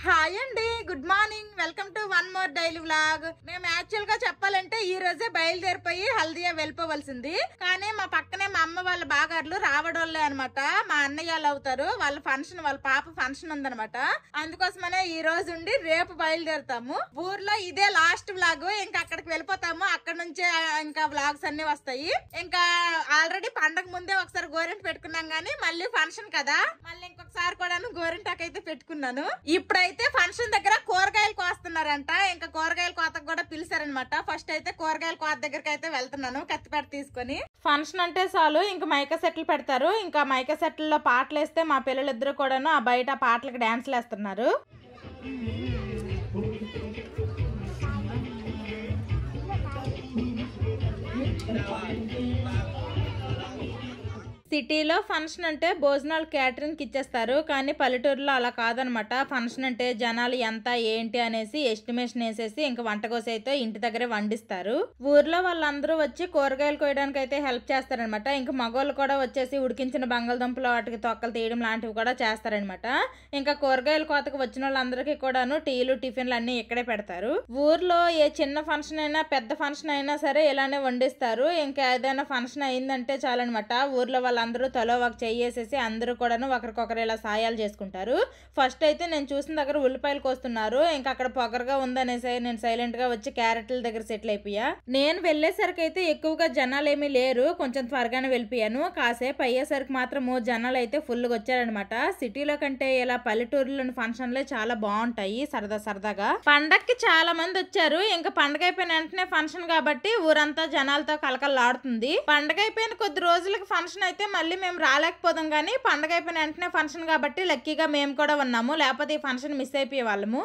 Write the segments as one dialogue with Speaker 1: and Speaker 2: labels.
Speaker 1: Hi అండి, good morning. Welcome to one more daily vlog. మేము actual గా చెప్పాలంటే ఈ రోజే బయలుదేరిపోయి హల్దియా వెళ్ళిపోవలసింది. కానీ మా పక్కనే మా అమ్మ వాళ్ళ బాగారులు రావడోళ్ళే అనమాట. మా అన్నయ్యలు అవుతారు. వాళ్ళ ఫంక్షన్, వాళ్ళ పాప ఫంక్షన్ ఉందనమాట. అందుకోసమనే ఈ రోజు ఉండి రేపు బయలుదేరుతాము. ఊర్లో ఇదే లాస్ట్ వ్లాగ్. ఇంకా అక్కడికి వెళ్ళిపోతాము. అక్కడ నుంచే ఇంకా వ్లాగ్స్ అన్ని వస్తాయి. ఇంకా ఆల్రెడీ పండగ ముందే ఒకసారి గోరింట పెట్టుకున్నాం గానీ మళ్ళీ ఫంక్షన్ కదా, మళ్ళీ ఇంకొకసారి కూడా గోరింటాకు అయితే పెట్టుకున్నాను. ఇప్పుడైతే ఫంక్షన్ దగ్గర కూరగాయలు కోస్తున్నారంట. ఇంకా కూరగాయల కోతకు కూడా పిలిచారనమాట. ఫస్ట్ అయితే కూరగాయల కోత దగ్గరికి అయితే వెళ్తున్నాను కత్తిపేట తీసుకొని. ఫంక్షన్ అంటే చాలు ఇంకా మైకా సెట్లు పెడతారు. ఇంకా మైకా సెట్లలో పాటలు వేస్తే మా పిల్లలిద్దరు కూడాను ఆ బయట పాటలకు డాన్స్లు వేస్తున్నారు. సిటీలో ఫంక్షన్ అంటే భోజనాలు క్యాటరింగ్ ఇచ్చేస్తారు. కానీ పల్లెటూరులో అలా కాదనమాట. ఫంక్షన్ అంటే జనాలు ఎంత ఏంటి అనేసి ఎస్టిమేషన్ వేసేసి ఇంకా వంటకోసి అయితే ఇంటి దగ్గరే వండిస్తారు. ఊర్లో వాళ్ళందరూ వచ్చి కూరగాయలు కోయడానికి అయితే హెల్ప్ చేస్తారనమాట. ఇంకా మగవాళ్ళు కూడా వచ్చేసి ఉడికించిన బంగాళదుంపలు వాటికి తొక్కలు తీయడం లాంటివి కూడా చేస్తారనమాట. ఇంకా కూరగాయల కోతకు వచ్చిన వాళ్ళందరికీ కూడాను టీలు టిఫిన్లు అన్ని ఇక్కడే పెడతారు. ఊర్లో ఏ చిన్న ఫంక్షన్ అయినా పెద్ద ఫంక్షన్ అయినా సరే ఇలానే వండిస్తారు. ఇంకా ఏదైనా ఫంక్షన్ అయిందంటే చాలనమాట. ఊర్లో అందరూ తలో ఒక చెయ్యేసేసి అందరూ కూడాను ఒకరికొకరు ఇలా సాయాలు చేసుకుంటారు. ఫస్ట్ అయితే నేను చూసిన దగ్గర ఉల్లిపాయలు కోస్తున్నారు. ఇంకా అక్కడ పొగరగా ఉందనేసి నేను సైలెంట్ గా వచ్చి క్యారెట్ల దగ్గర సెటిల్ అయిపోయా. నేను వెళ్లేసరికి అయితే ఎక్కువగా జనాలు ఏమీ లేరు. కొంచెం త్వరగానే వెళ్ళిపోయాను. కాసేపు అయ్యేసరికి మాత్రము జనాలు అయితే ఫుల్ గా వచ్చారనమాట. సిటీలో కంటే ఇలా పల్లెటూరులోని ఫంక్షన్లే చాలా బాగుంటాయి. సరదాగా పండక్కి చాలా మంది వచ్చారు. ఇంకా పండగ అయిపోయిన వెంటనే ఫంక్షన్ కాబట్టి ఊరంతా జనాలతో కలకలాడుతుంది. పండగ అయిపోయిన కొద్ది రోజులకి ఫంక్షన్ అయితే మళ్ళీ మేము రాలేకపోదాం. కానీ పండగ అయిపోయిన వెంటనే ఫంక్షన్ కాబట్టి లక్కీగా మేము కూడా ఉన్నాము. లేకపోతే ఈ ఫంక్షన్ మిస్ అయిపోయే వాళ్ళము.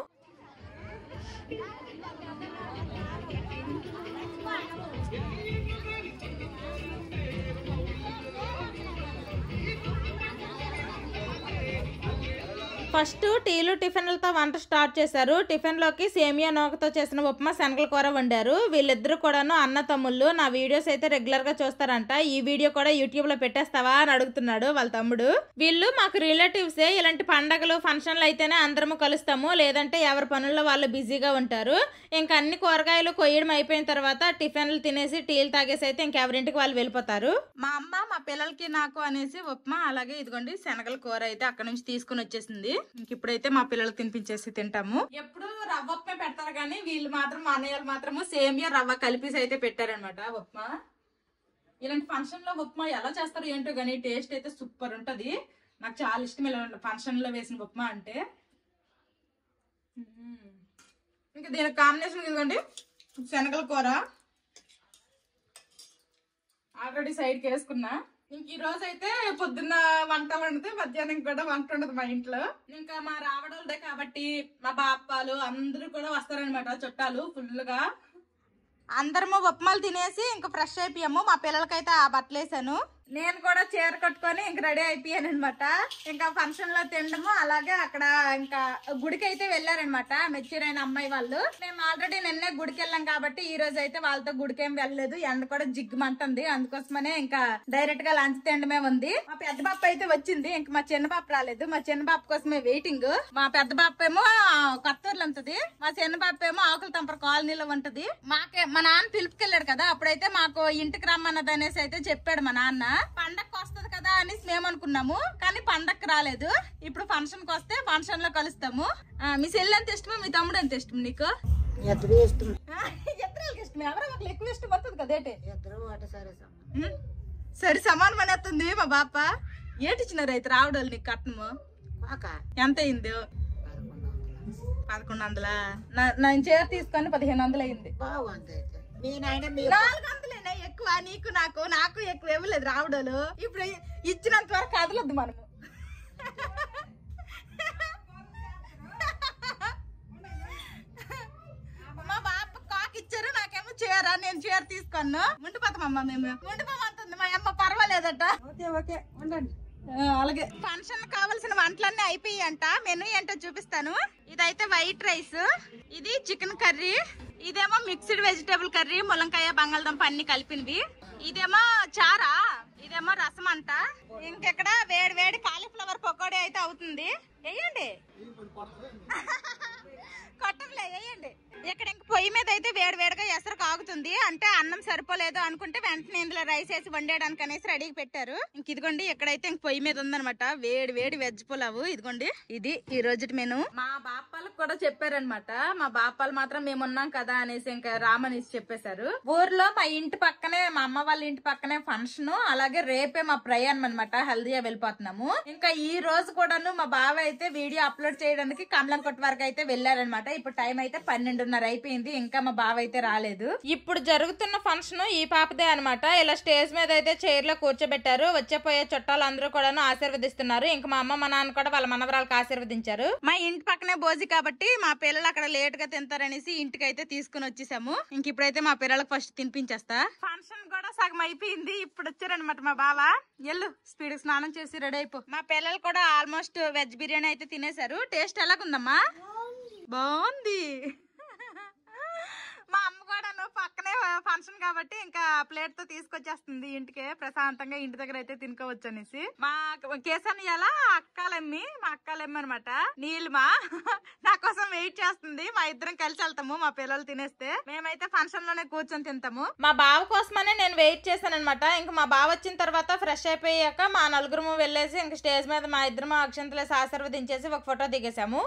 Speaker 1: ఫస్ట్ టీలు టిఫిన్లతో వంట స్టార్ట్ చేశారు. టిఫిన్ లోకి సేమియా నూకతో చేసిన ఉప్మా, శనగల కూర వండారు. వీళ్ళిద్దరు కూడాను అన్న తమ్ముళ్ళు. నా వీడియోస్ అయితే రెగ్యులర్ గా చూస్తారంట. ఈ వీడియో కూడా యూట్యూబ్ లో పెట్టేస్తావా అని అడుగుతున్నాడు వాళ్ళ తమ్ముడు. వీళ్ళు మాకు రిలేటివ్సే. ఇలాంటి పండగలు ఫంక్షన్లు అయితేనే అందరము కలుస్తాము. లేదంటే ఎవరి పనుల్లో వాళ్ళు బిజీగా ఉంటారు. ఇంకా అన్ని కూరగాయలు కొయ్యడం అయిపోయిన తర్వాత టిఫిన్లు తినేసి టీలు తాగేసి అయితే ఇంకెవరింటికి వాళ్ళు వెళ్ళిపోతారు. మా అమ్మ మా పిల్లలకి నాకు అనేసి ఉప్మా, అలాగే ఇదిగోండి శనగల కూర అయితే అక్కడ నుంచి తీసుకుని వచ్చేసింది. ఇప్పుడైతే మా పిల్లలకు తినిపించేసి తింటాము. ఎప్పుడు రవ్వ ఉప్మా పెడతారు కానీ వీళ్ళు మాత్రం, మా అన్నయ్యలు మాత్రము సేమియా రవ్వ కలిపేసి అయితే పెట్టారనమాట ఉప్మా. ఇలాంటి ఫంక్షన్ లో ఉప్మా ఎలా చేస్తారు ఏంటో కానీ టేస్ట్ అయితే సూపర్ ఉంటది. నాకు చాలా ఇష్టం ఇలా ఫంక్షన్ లో వేసిన ఉప్మా అంటే. ఇంకా దీనికి కాంబినేషన్ ఇదిగోండి శనగల కూర ఆల్రెడీ సైడ్కి వేసుకున్నా. ఇంక ఈ రోజు అయితే పొద్దున్న వంట వండితే మధ్యాహ్నం కూడా వంట ఉండదు మా ఇంట్లో. ఇంకా మా రావడాలదే కాబట్టి మా బాపాలు అందరూ కూడా వస్తారనమాట, చుట్టాలు ఫుల్ గా. అందరము ఉప్మాలు తినేసి ఇంకా ఫ్రెష్ అయిపోయాము. మా పిల్లలకైతే ఆ బట్టలు వేసాను. నేను కూడా చీర కట్టుకొని ఇంక రెడీ అయిపోయాను అనమాట. ఇంకా ఫంక్షన్ లో తినడము, అలాగే అక్కడ ఇంకా గుడికి అయితే వెళ్ళారనమాట మెచ్యూరైన అమ్మాయి వాళ్ళు. మేము ఆల్రెడీ నిన్నే గుడికి వెళ్ళాం కాబట్టి ఈ రోజు అయితే వాళ్ళతో గుడికి ఏం వెళ్ళలేదు. ఎండ కూడా జిగ్గుమంటుంది. అందుకోసమనే ఇంకా డైరెక్ట్ గా లంచ్ తినడమే ఉంది. మా పెద్ద బాప అయితే వచ్చింది. ఇంకా మా చిన్న బాప రాలేదు. మా చిన్న బాప కోసమే వెయిటింగ్. మా పెద్ద బాప ఏమో కొత్తూరులో ఉంటది. మా చిన్న బాప ఏమో ఆకుల తంపర కాలనీలో ఉంటది. మా నాన్న పిలుపుకెళ్ళాడు కదా, అప్పుడైతే మాకు ఇంటికి రమ్మన్నది అనేసి అయితే చెప్పాడు మా నాన్న. పండగకి వస్తుంది కదా అనేసి మేము అనుకున్నాము. కానీ పండగకి రాలేదు. ఇప్పుడు ఫంక్షన్ కి వస్తే ఫంక్షన్ లో కలుస్తాము. మీ చెల్లి ఎంత ఇష్టమో మీ తమ్ముడు ఎంత ఇష్టం నీకు?
Speaker 2: ఇద్దరు ఇష్టం.
Speaker 1: ఇద్దరు ఇష్టం. ఎవరో ఒకరు ఎక్కువ ఇష్టం పడుతుంది కదా. సరే సమానం అనేస్తుంది మా బాప. ఏటిచ్చినారు అయితే రావడాలు నీకు కట్నము? ఎంత అయింది? 1100. నేను చీర తీసుకొని 1500 అయింది. 400 ఎక్కువ నీకు నాకు ఎక్కువ ఇవ్వలేదు రావడాలు. ఇప్పుడు ఇచ్చినంత వరకు కదలొద్దు మనము. మా బాప కాకి ఇచ్చారు, నాకేమో చీర. నేను చీర తీసుకున్నా. ఉండిపోతామమ్మా మేము. ఉండిపోమంటుంది మా అమ్మ. పర్వాలేదట. ఓకే ఉండండి. అలాగే ఫంక్షన్ కావాల్సిన వంటలన్నీ అయిపోయి అంట. మెనూ ఏంటో చూపిస్తాను. ఇదైతే వైట్ రైస్, ఇది చికెన్ కర్రీ, ఇదేమో మిక్స్డ్ వెజిటేబుల్ కర్రీ, ములంకాయ బంగాళదుంప అన్ని కలిపినవి. ఇదేమో చారా, ఇదేమో రసం అంట. ఇంకెక్కడ వేడి వేడి కాలీఫ్లవర్ పకోడీ అయితే అవుతుంది. వేయండి కొట్టంలే, వేయండి. ఇక్కడ ఇంక పొయ్యి మీద అయితే వేడి వేడిగా ఎసరు కాగుతుంది. అంటే అన్నం సరిపోలేదు అనుకుంటే వెంటనే ఇందులో రైస్ వేసి వండేయడానికి అనేసి రెడీకి పెట్టారు. ఇంక ఇదిగోండి ఇక్కడైతే ఇంక పొయ్యి మీద ఉందనమాట వేడి వేడి వెజ్ పులావు. ఇదిగోండి ఇది ఈ రోజు మెను. మా బాపాలకు కూడా చెప్పారనమాట. మా బాపాలు మాత్రం మేము ఉన్నాం కదా అనేసి ఇంకా రామనేసి చెప్పేశారు. ఊర్లో మా ఇంటి పక్కనే, మా అమ్మ వాళ్ళ ఇంటి పక్కనే ఫంక్షన్. అలాగే రేపే మా ప్రయాణం అనమాట. హల్దీగా వెళ్ళిపోతున్నాము. ఇంకా ఈ రోజు కూడాను మా బావ అయితే వీడియో అప్లోడ్ చేయడానికి కమలంకొట్టు వరకు అయితే వెళ్ళారనమాట. ఇప్పుడు టైం అయితే 12:30 అయిపోయింది. ఇంకా మా బావ అయితే రాలేదు. ఇప్పుడు జరుగుతున్న ఫంక్షన్ ఈ పాపదే అనమాట. ఇలా స్టేజ్ మీద అయితే చైర్ లో కూర్చోబెట్టారు. వచ్చేపోయే చుట్టాలు అందరూ కూడాను ఆశీర్వదిస్తున్నారు. ఇంకా మా అమ్మ మా నాన్న కూడా వాళ్ళ మనవరాలకు ఆశీర్వదించారు. మా ఇంటి పక్కనే భోజి కాబట్టి మా పిల్లలు అక్కడ లేట్ గా తింటారనేసి ఇంటికి అయితే తీసుకుని వచ్చేసాము. ఇంక ఇప్పుడైతే మా పిల్లలకు ఫస్ట్ తినిపించేస్తా. ఫంక్షన్ కూడా సగం అయిపోయింది. ఇప్పుడు వచ్చారనమాట మా బావ. ఎల్లు స్పీడ్ స్నానం చేసి రెడీ అయిపో. మా పిల్లలు కూడా ఆల్మోస్ట్ వెజ్ బిర్యానీ అయితే తినేశారు. టేస్ట్ ఎలాగుందమ్మా? బాగుంది. మా అమ్మ కూడా పక్కనే ఫంక్షన్ కాబట్టి ఇంకా ప్లేట్ తో తీసుకొచ్చేస్తుంది ఇంటికే. ప్రశాంతంగా ఇంటి దగ్గర అయితే తినుకోవచ్చు అనేసి. మా కేసన్ ఎలా అక్కాలమ్మి, మా అక్కాలమ్మి అనమాట నీలిమా నా కోసం వెయిట్ చేస్తుంది. మా ఇద్దరం కలిసి వెళ్తాము. మా పిల్లలు తినేస్తే మేమైతే ఫంక్షన్ లోనే కూర్చొని తింటాము. మా బావ కోసమనే నేను వెయిట్ చేశాను అనమాట. ఇంకా మా బావ వచ్చిన తర్వాత ఫ్రెష్ అయిపోయాక మా నలుగురు వెళ్ళేసి ఇంకా స్టేజ్ మీద మా ఇద్దరు అక్షంతలేసి ఆశీర్వదించేసి ఒక ఫోటో దిగేసాము.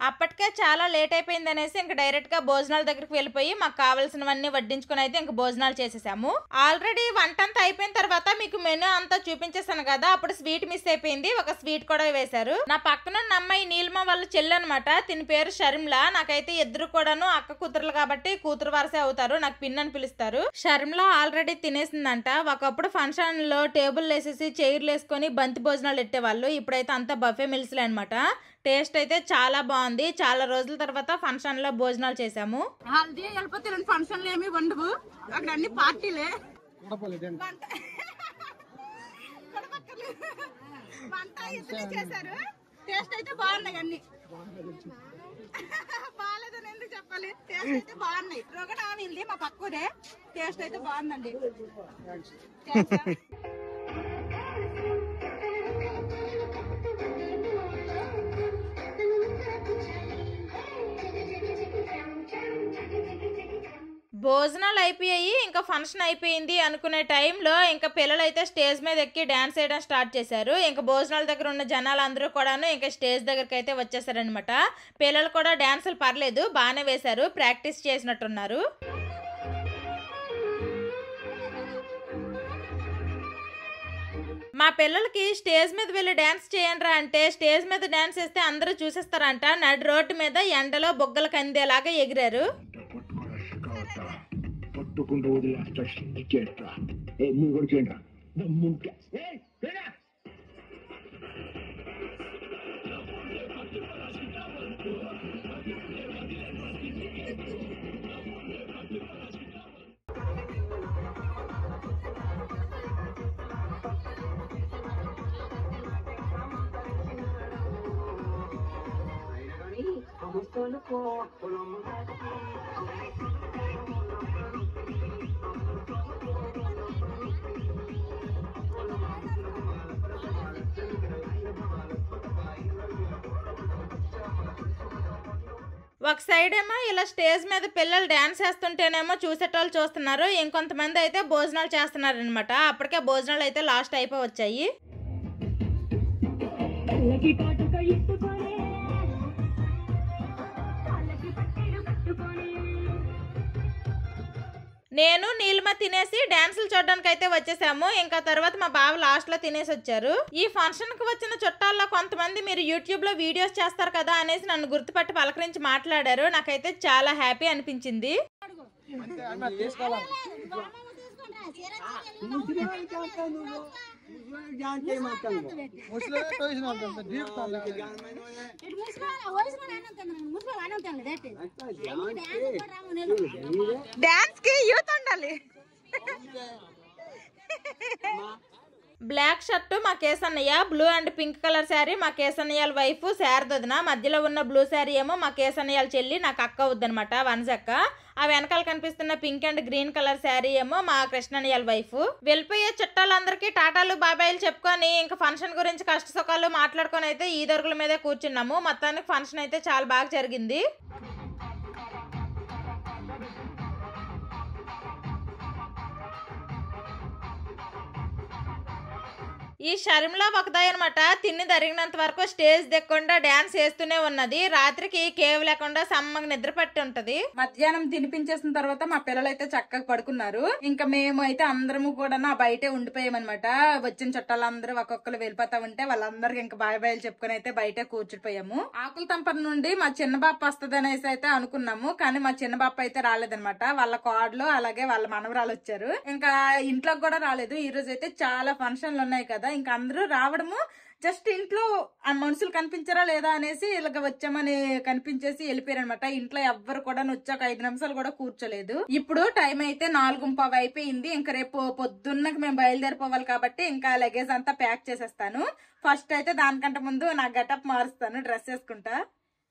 Speaker 1: అప్పటికే చాలా లేట్ అయిపోయింది అనేసి ఇంకా డైరెక్ట్ గా భోజనాల దగ్గరికి వెళ్ళిపోయి మాకు కావాల్సినవన్నీ వడ్డించుకుని అయితే ఇంకా భోజనాలు చేసేసాము. ఆల్రెడీ వంట అంతా అయిపోయిన తర్వాత మీకు మెనూ అంతా చూపించేసాను కదా, అప్పుడు స్వీట్ మిస్ అయిపోయింది. ఒక స్వీట్ కూడా వేశారు. నా పక్కన అమ్మాయి నీలిమ వాళ్ళ చెల్లి అనమాట. తిని పేరు షర్మిలా. నాకైతే ఇద్దరు కూడాను అక్క కూతురులు కాబట్టి కూతురు వరసే అవుతారు. నాకు పిన్ అని పిలుస్తారు. షర్మిలా ఆల్రెడీ తినేసిందంట. ఒకప్పుడు ఫంక్షన్ లో టేబుల్ వేసేసి చైర్లు వేసుకొని బంతి భోజనాలు పెట్టేవాళ్ళు. ఇప్పుడైతే అంతా బఫే మిల్స్లే అనమాట. టేస్ట్ అయితే చాలా బాగుంది. చాలా రోజుల తర్వాత ఫంక్షన్ లో భోజనాలు చేసాము. హల్దీ వెళ్ళిపోతే ఫంక్షన్ లో ఏమి వండవు, అక్కడ అన్ని పార్టీలే. వంట ఇద్దరే చేశారు. టేస్ట్ అయితే బాగున్నాయి. అన్ని బాగాలేదని ఎందుకు చెప్పాలి, టేస్ట్ అయితే బాగున్నాయి. రొగడ ఆవింది మా పక్కనే. టేస్ట్ అయితే బాగుందండి. భోజనాలు అయిపోయాయి. ఇంకా ఫంక్షన్ అయిపోయింది అనుకునే టైంలో ఇంకా పిల్లలు అయితే స్టేజ్ మీద ఎక్కి డాన్స్ వేయడం స్టార్ట్ చేశారు. ఇంకా భోజనాల దగ్గర ఉన్న జనాలు అందరూ కూడాను ఇంకా స్టేజ్ దగ్గరికి అయితే వచ్చేసారనమాట. పిల్లలు కూడా డాన్సులు పర్లేదు బాగానే వేశారు. ప్రాక్టీస్ చేసినట్టున్నారు. మా పిల్లలకి స్టేజ్ మీద వెళ్ళి డాన్స్ చేయండిరా అంటే స్టేజ్ మీద డాన్స్ చేస్తే అందరూ చూసేస్తారంట. నడి రోడ్డు మీద ఎండలో బొగ్గలు కందేలాగా ఎగిరారు. ఒక సైడ్ ఏమో ఇలా స్టేజ్ మీద పిల్లలు డాన్స్ చేస్తుంటేనేమో చూసేటోళ్ళు చూస్తున్నారు. ఇంకొంతమంది అయితే భోజనాలు చేస్తున్నారు అనమాట. అప్పటికే భోజనాలు అయితే లాస్ట్ అయిపోవచ్చాయి. నేను నీలిమ తినేసి డాన్సులు చూడడానికి అయితే వచ్చేసాము. ఇంకా తర్వాత మా బావ లాస్ట్ లో తినేసి వచ్చారు. ఈ ఫంక్షన్ కి వచ్చిన చుట్టాల్లో కొంతమంది మీరు యూట్యూబ్ లో వీడియోస్ చేస్తారు కదా అనేసి నన్ను గుర్తుపట్టి పలకరించి మాట్లాడారు. నాకైతే చాలా హ్యాపీ అనిపించింది. డాన్స్ కి యూత్ ఉండాలి. బ్లాక్ షర్ట్ మా కేసన్నయ్య, blue and pink colour sari మా కేసన్నయ్యల వైఫ్ శారదొదిన, మధ్యలో ఉన్న బ్లూ శారీ ఏమో మా కేసన్నయ్యల చెల్లి నాకు అక్క వద్దనమాట వనజక్క. ఆ వెనకాల కనిపిస్తున్న pink and green colour sari ఏమో మా కృష్ణన్నయ్యల వైఫ్. వెళ్ళిపోయే చుట్టాలందరికీ టాటాలు బాబాయిలు చెప్పుకొని ఇంకా ఫంక్షన్ గురించి కష్ట సుఖాలు మాట్లాడుకొని అయితే ఈ దొరుగుల మీదే కూర్చున్నాము. మొత్తానికి ఫంక్షన్ అయితే చాలా బాగా జరిగింది. ఈ షర్మిల ఒకదాయి అనమాట, తిని తరిగినంత వరకు స్టేజ్ దిక్కుండా డాన్స్ చేస్తూనే ఉన్నది. రాత్రికి కేవ్ లేకుండా సమ్మగా నిద్ర పట్టి ఉంటది. మధ్యాహ్నం తినిపించేసిన తర్వాత మా పిల్లలు అయితే చక్కగా పడుకున్నారు. ఇంకా మేము అయితే అందరము కూడా బయటే ఉండిపోయామన్నమాట. వచ్చిన చుట్టాలందరూ ఒక్కొక్కరు వెళ్ళిపోతా ఉంటే వాళ్ళందరికి ఇంకా బాయ్ బాయ్లు చెప్పుకుని అయితే బయటే కూర్చుడిపోయాము. ఆకుల తంపర నుండి మా చిన్న బాప వస్తుంది అనేసి అయితే అనుకున్నాము, కానీ మా చిన్న బాప అయితే రాలేదనమాట. వాళ్ళ కోడలు అలాగే వాళ్ళ మనవరాలు వచ్చారు. ఇంకా ఇంట్లోకి కూడా రాలేదు. ఈ రోజు అయితే చాలా ఫంక్షన్లు ఉన్నాయి కదా, ఇంకా అందరూ రావడము జస్ట్ ఇంట్లో ఆ మనుషులు కనిపించారా లేదా అనేసి ఇలాగ వచ్చామని కనిపించేసి వెళ్ళిపోయారు అనమాట. ఇంట్లో ఎవ్వరు కూడా వచ్చాక 5 నిమిషాలు కూడా కూర్చోలేదు. ఇప్పుడు టైం అయితే 4:15 అయిపోయింది. ఇంకా రేపు పొద్దున్నకి మేము బయలుదేరిపోవాలి కాబట్టి ఇంకా లగేజ్ అంతా ప్యాక్ చేసేస్తాను. ఫస్ట్ అయితే దానికంటే ముందు నా గెటప్ మారుస్తాను, డ్రెస్ వేసుకుంటా.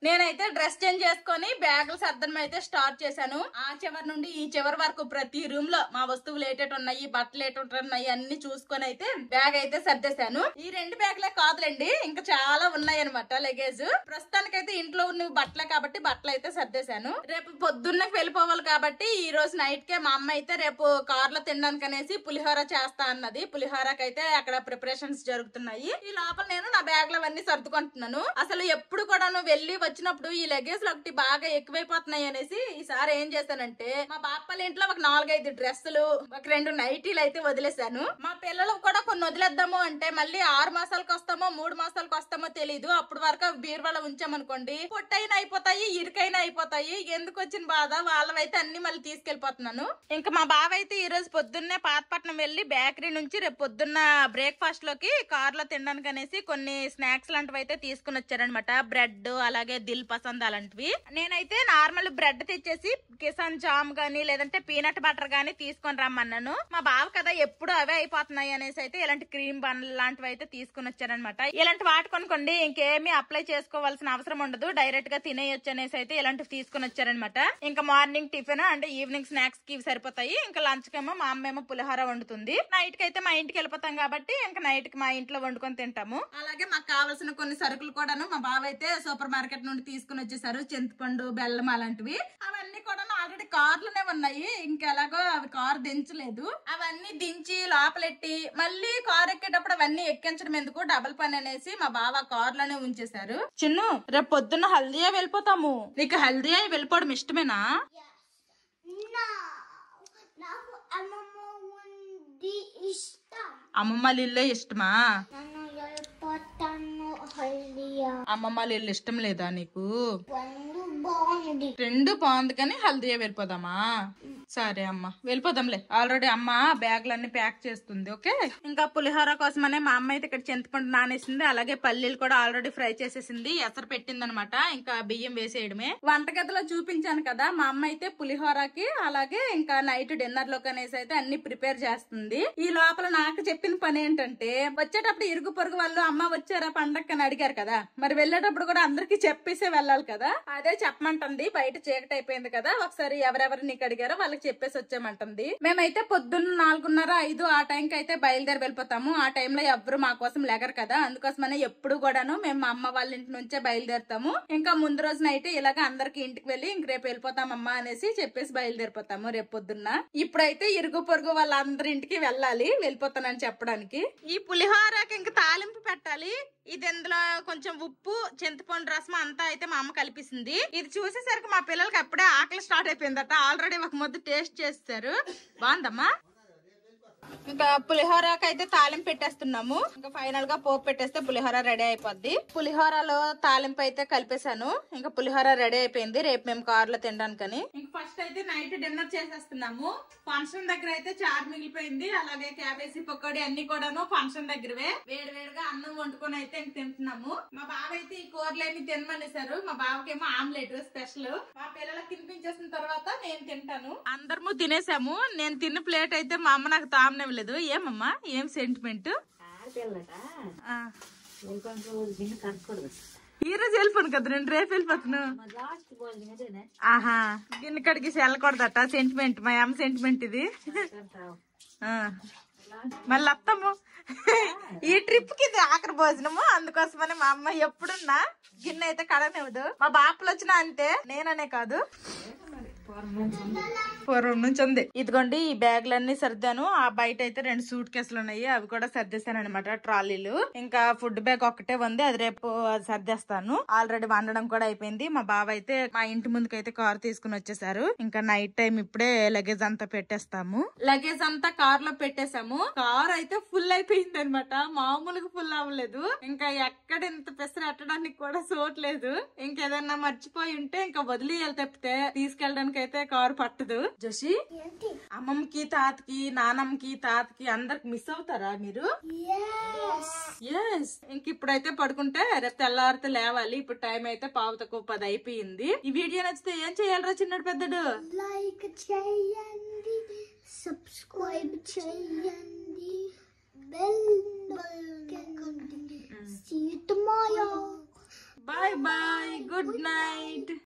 Speaker 1: నేనైతే డ్రెస్ చేంజ్ చేసుకుని బ్యాగులు సర్దడం అయితే స్టార్ట్ చేశాను. ఆ చివరి నుండి ఈ చివరి వరకు ప్రతి రూమ్ లో మా వస్తువులు ఏటేటి ఉన్నాయి, బట్టలు ఏటేటి ఉన్నాయి అన్ని చూసుకొని అయితే బ్యాగ్ అయితే సర్దేశాను. ఈ 2 బ్యాగులే కాదులేండి, ఇంకా చాలా ఉన్నాయి అనమాట లగేజ్. ప్రస్తుతానికైతే ఇంట్లో ఉన్న బట్టలే కాబట్టి బట్టలు అయితే సర్దేశాను. రేపు పొద్దున్నకి వెళ్ళిపోవాలి కాబట్టి ఈ రోజు నైట్ కే మా అమ్మ అయితే రేపు కార్ లో తినడానికి అనేసి పులిహోర చేస్తా అన్నది. పులిహోరకైతే అక్కడ ప్రిపరేషన్స్ జరుగుతున్నాయి. ఈ లోపల నేను నా బ్యాగ్ లో అవన్నీ సర్దుకుంటున్నాను. అసలు ఎప్పుడు కూడా వెళ్ళి వచ్చినప్పుడు ఈ లగేజ్ లో ఒకటి బాగా ఎక్కువైపోతున్నాయి అనేసి ఈసారి ఏం చేశానంటే మా బాపల ఇంట్లో ఒక 4-5 డ్రెస్సులు, ఒక 2 నైటీలు అయితే వదిలేశాను. మా పిల్లలు కూడా కొన్ని వదిలేద్దాము అంటే మళ్ళీ 6 మాసాలకు వస్తామో 3 మాసాలకు వస్తామో తెలీదు. అప్పుడు వరకు బీరువాలో ఉంచామనుకోండి పొట్టైనా అయిపోతాయి, ఇరుకైనా అయిపోతాయి. ఎందుకు వచ్చిన బాధ, వాళ్ళవైతే అన్ని మళ్ళీ తీసుకెళ్లిపోతున్నాను. ఇంకా మా బావ అయితే ఈ రోజు పొద్దున్నే పాతపట్నం వెళ్లి బేకరీ నుంచి రేపు పొద్దున్న బ్రేక్ఫాస్ట్ లోకి కార్ లో తినడానికి అనేసి కొన్ని స్నాక్స్ లాంటివి అయితే తీసుకుని వచ్చారనమాట. బ్రెడ్ అలాగే దిల్ పసంద్ అలాంటివి. నేనైతే నార్మల్ బ్రెడ్ తెచ్చేసి కిసాన్ జామ్ గానీ లేదంటే పీనట్ బటర్ గానీ తీసుకొని రమ్మన్నాను. మా బావ కదా ఎప్పుడు అవే అయిపోతున్నాయి అనేసి అయితే ఇలాంటి క్రీమ్ బన్ లాంటివి అయితే తీసుకుని వచ్చారనమాట. ఇలాంటి వాటి కొనుక్కోండి, ఇంకేమీ అప్లై చేసుకోవాల్సిన అవసరం ఉండదు, డైరెక్ట్ గా తినేయొచ్చు అనేసి అయితే ఇలాంటివి తీసుకుని వచ్చారనమాట. ఇంకా morning tiffin and evening snacks కి సరిపోతాయి. ఇంకా లంచ్ కేమో మా అమ్మేమో పులిహోర వండుతుంది. నైట్ కి అయితే మా ఇంటికి వెళ్ళిపోతాం కాబట్టి ఇంకా నైట్ కి మా ఇంట్లో వండుకొని తింటాము. అలాగే మాకు కావాల్సిన కొన్ని సరుకులు కూడాను మా బావ అయితే సూపర్ మార్కెట్ నుండి తీసుకుని వచ్చేసారు. చింతపండు, బెల్లం అలాంటివి. అవన్నీ కూడా ఆల్రెడీ కార్లోనే ఉన్నాయి. ఇంకెలాగో అవి కారు దించలేదు. అవన్నీ దించి లోపలెట్టి మళ్ళీ కారు ఎక్కేటప్పుడు అవన్నీ ఎక్కించడం ఎందుకు, డబుల్ పని అనేసి మా బావ కార్లోనే ఉంచేశారు. చిన్ను రేపు పొద్దున్న హల్దీయా వెళ్ళిపోతాము. నీకు హల్దీయా వెళ్ళిపోవడం ఇష్టమేనా? అమ్మమ్మ ఇల్లే ఇష్టమా? అమ్మమ్మ ఇల్లు ఇష్టం లేదా నీకు? 2 బాగుంది కానీ హల్దీయా వెళ్ళిపోదామా? సరే అమ్మ వెళ్ళిపోదాంలే. ఆల్రెడీ అమ్మ బ్యాగులన్నీ ప్యాక్ చేస్తుంది. ఓకే. ఇంకా పులిహోర కోసమనే మా అమ్మ అయితే ఇక్కడ చింతపండు నానేసింది. అలాగే పల్లీలు కూడా ఆల్రెడీ ఫ్రై చేసేసింది. ఎసరు పెట్టింది అనమాట. ఇంకా బియ్యం వేసేయడమే. వంటగదిలో చూపించాను కదా, మా అమ్మ అయితే పులిహోరకి అలాగే ఇంకా నైట్ డిన్నర్ లోకి అనేసి అయితే అన్ని ప్రిపేర్ చేస్తుంది. ఈ లోపల నాకు చెప్పిన పని ఏంటంటే వచ్చేటప్పుడు ఇరుగు పొరుగు వాళ్ళు అమ్మ వచ్చారా పండగకి అని అడిగారు కదా, మరి వెళ్ళేటప్పుడు కూడా అందరికి చెప్పేసే వెళ్ళాలి కదా. అదే చెప్పమంటుంది. బయట చీకటి అయిపోయింది కదా, ఒకసారి ఎవరెవరు నీకు అడిగారో వాళ్ళకి చెప్పేసి వచ్చామంటుంది. మేమైతే పొద్దున్న 4:30-5 ఆ టైంకి అయితే బయలుదేరి వెళ్ళిపోతాము. ఆ టైంలో ఎవరు మా కోసం లెగరు కదా, అందుకోసమనే ఎప్పుడు కూడాను మేము మా అమ్మ వాళ్ళ ఇంటి నుంచే బయలుదేరుతాము. ఇంకా ముందు రోజున అయితే ఇలాగ అందరికి ఇంటికి వెళ్ళి ఇంక రేపు వెళ్ళిపోతామమ్మా అనేసి చెప్పేసి బయలుదేరిపోతాము రేపు పొద్దున్న. ఇప్పుడైతే ఇరుగు పొరుగు వాళ్ళందరి ఇంటికి వెళ్ళాలి వెళ్ళిపోతానని చెప్పడానికి. ఈ పులిహోరకి ఇంకా తాలింపు పెట్టాలి. ఇది ఇందులో కొంచెం ఉప్పు, చింతపండు రసం అంతా అయితే మా అమ్మ కలిపిస్తుంది. ఇది చూసేసరికి మా పిల్లలకి అప్పుడే ఆకలి స్టార్ట్ అయిపోయిందట. ఆల్రెడీ ఒక ముద్ద టేస్ట్ చేస్తారు. బాగుందమ్మా. ఇంకా పులిహోరకి అయితే తాలింపు పెట్టేస్తున్నాము. ఇంకా ఫైనల్ గా పోపు పెట్టేస్తే పులిహోర రెడీ అయిపోద్ది. పులిహోరలో తాలింపు అయితే కలిపేశాను. ఇంకా పులిహోర రెడీ అయిపోయింది రేపు మేము కార్ లో తినడానికని. ఇంకా ఫస్ట్ అయితే నైట్ డిన్నర్ చేసేస్తున్నాము. ఫంక్షన్ దగ్గర అయితే చారు మిగిలిపోయింది. అలాగే క్యాబేజీ పకోడీ అన్ని కూడాను ఫంక్షన్ దగ్గరవే. వేడి వేడిగా అన్నం వండుకొని అయితే ఇంక తింటున్నాము. మా బావ అయితే ఈ కూరలు ఏమి తినమనేసారు. మా బావకేమో ఆమ్లెట్ స్పెషల్. మా పిల్లలకు తినిపించేసిన తర్వాత నేను తింటాను. అందరము తినేసాము. నేను తిన్న ప్లేట్ అయితే మా అమ్మ నాకు తామనివ్వలేదు. ఏమమ్మా ఏం సెంటిమెంట్? ఈ రోజు వెళ్ళిపోను కదా నేను రేపు వెళ్ళిపోతాను. ఆహా గిన్నె కడిగేసి వెళ్ళకూడదట సెంటిమెంట్, మా అమ్మ సెంటిమెంట్ ఇది. మళ్ళీ అత్తము ఈ ట్రిప్ కి ఇది ఆఖరి భోజనము, అందుకోసమని మా అమ్మ ఎప్పుడున్నా గిన్నె అయితే కడనివ్వదు. మా బాపులు వచ్చినా అంతే, నేననే కాదు పూర్వం నుంచి ఉంది. ఇదిగోండి ఈ బ్యాగులన్నీ సర్దాను. ఆ బయట అయితే 2 సూట్ కేసులు ఉన్నాయి, అవి కూడా సర్దేశాను అనమాట, ట్రాలీలు. ఇంకా ఫుడ్ బ్యాగ్ ఒక్కటే ఉంది, అది రేపు సర్దేస్తాను. ఆల్రెడీ వండడం కూడా అయిపోయింది. మా బావ అయితే మా ఇంటి ముందుకైతే కార్ తీసుకుని వచ్చేసారు. ఇంకా నైట్ టైం ఇప్పుడే లగేజ్ అంతా పెట్టేస్తాము. లగేజ్ అంతా కార్ లో పెట్టేసాము. కార్ అయితే ఫుల్ అయిపోయింది అనమాట, మామూలుగా ఫుల్ అవ్వలేదు. ఇంకా ఎక్కడ ఇంత పెసర ఎట్టడానికి కూడా సోట్లేదు. ఇంకేదన్నా మర్చిపోయి ఉంటే ఇంకా వదిలి తప్పితే తీసుకెళ్ళడానికి అయితే కారు పట్టదు. జోషి అమ్మమ్మకి తాతకి నానమ్మకి తాతకి అందరికి మిస్ అవుతారా మీరు? ఎస్. ఇంక ఇప్పుడైతే పడుకుంటే రేపు తెల్లారితే లేవాలి. ఇప్పుడు టైం అయితే 9:10 అయిపోయింది. ఈ వీడియో నచ్చితే ఏం చేయాలరా చిన్నడు పెద్దడు?
Speaker 2: లైక్ చేయండి, సబ్స్క్రైబ్ చేయండి, బెల్ నొక్కండి. See you tomorrow.
Speaker 1: Bye bye. Good night.